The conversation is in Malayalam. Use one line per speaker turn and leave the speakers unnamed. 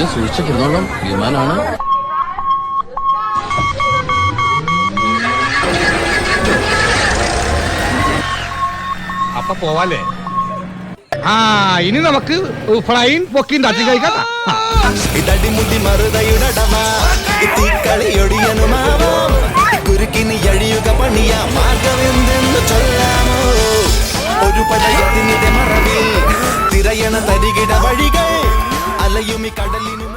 അച്ഛൻ സൂക്ഷിച്ചിരുന്നോളാം, വിമാനാണ്.
അപ്പൊ പോവാല്ലേ? ഇനി നമുക്ക് ഫ്ലൈൻ പൊക്കിയും തട്ടി കഴിക്കാം.
ഇതടിമുടി മറുതയുടടവാ കളിയൊടിയനുമാവാം കുരുക്കിന് എഴിയുക പണിയ മാർഗമെന്തെന്ന് ചൊല്ലാമോ? ഒരു പടയത്തിനിടെ മറവിൽ തിരയണ തരികിട വഴികൾ അലയുമി കടലിനും